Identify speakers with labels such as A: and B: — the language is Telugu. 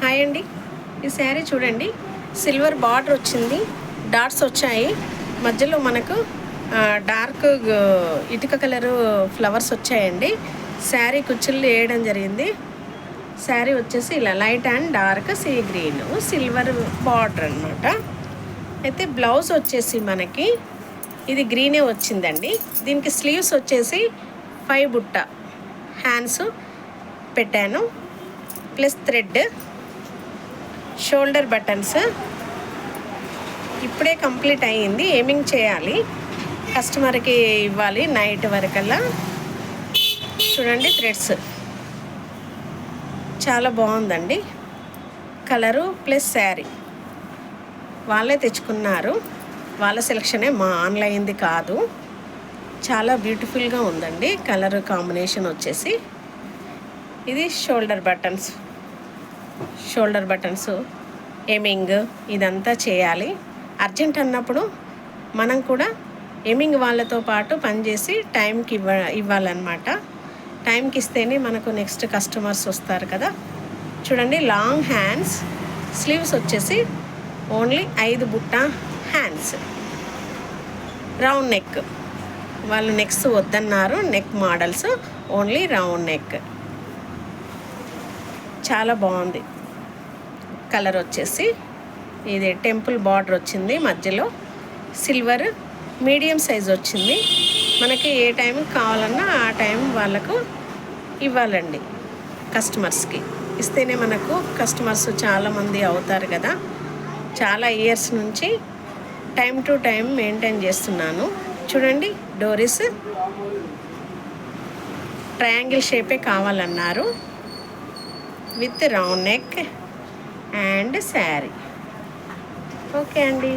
A: హాయ్ అండి. ఈ శారీ చూడండి, సిల్వర్ బార్డర్ వచ్చింది, డాట్స్ వచ్చాయి, మధ్యలో మనకు డార్క్ ఇటుక కలరు ఫ్లవర్స్ వచ్చాయండి. శారీ కుచ్చుళ్ళు వేయడం జరిగింది. శారీ వచ్చేసి ఇలా light and dark sea green silver border అనమాట. అయితే బ్లౌజ్ వచ్చేసి మనకి ఇది గ్రీనే వచ్చిందండి. దీనికి స్లీవ్స్ వచ్చేసి 5 బుట్ట హ్యాండ్స్ పెట్టాను, ప్లస్ థ్రెడ్, షోల్డర్ బటన్స్. ఇప్పుడే కంప్లీట్ అయ్యింది, ఏమింగ్ చేయాలి, కస్టమర్కి ఇవ్వాలి నైట్ వరకల్లా. చూడండి థ్రెడ్స్ చాలా బాగుందండి, కలరు ప్లస్ శారీ వాళ్ళే తెచ్చుకున్నారు, వాళ్ళ సెలక్షనే, మా ఆన్లైన్ది కాదు. చాలా బ్యూటిఫుల్గా ఉందండి కలర్ కాంబినేషన్ వచ్చేసి. ఇది షోల్డర్ బటన్స్ ఎమింగ్ ఇదంతా చేయాలి. అర్జెంట్ అన్నప్పుడు మనం కూడా ఎమింగ్ వాళ్ళతో పాటు పనిచేసి టైంకి ఇవ్వాలన్నమాట. టైంకి ఇస్తేనే మనకు నెక్స్ట్ కస్టమర్స్ వస్తారు కదా. చూడండి లాంగ్ హ్యాండ్స్, స్లీవ్స్ వచ్చేసి ఓన్లీ 5 బుట్ట హ్యాండ్స్, రౌండ్ నెక్. వాళ్ళు నెక్స్ వద్దన్నారు, neck models only round neck. చాలా బాగుంది కలర్ వచ్చేసి. ఇది టెంపుల్ బార్డర్ వచ్చింది, మధ్యలో సిల్వర్ మీడియం సైజ్ వచ్చింది. మనకి ఏ టైం కావాలన్నా ఆ టైం వాళ్ళకు ఇవ్వాలండి, కస్టమర్స్కి ఇస్తేనే మనకు కస్టమర్స్ చాలామంది అవుతారు కదా. చాలా ఇయర్స్ నుంచి టైం టు టైం మెయింటైన్ చేస్తున్నాను. చూడండి డోరీస్ ట్రయాంగిల్ షేపే కావాలన్నారు, with round neck and sari. Okay అండి.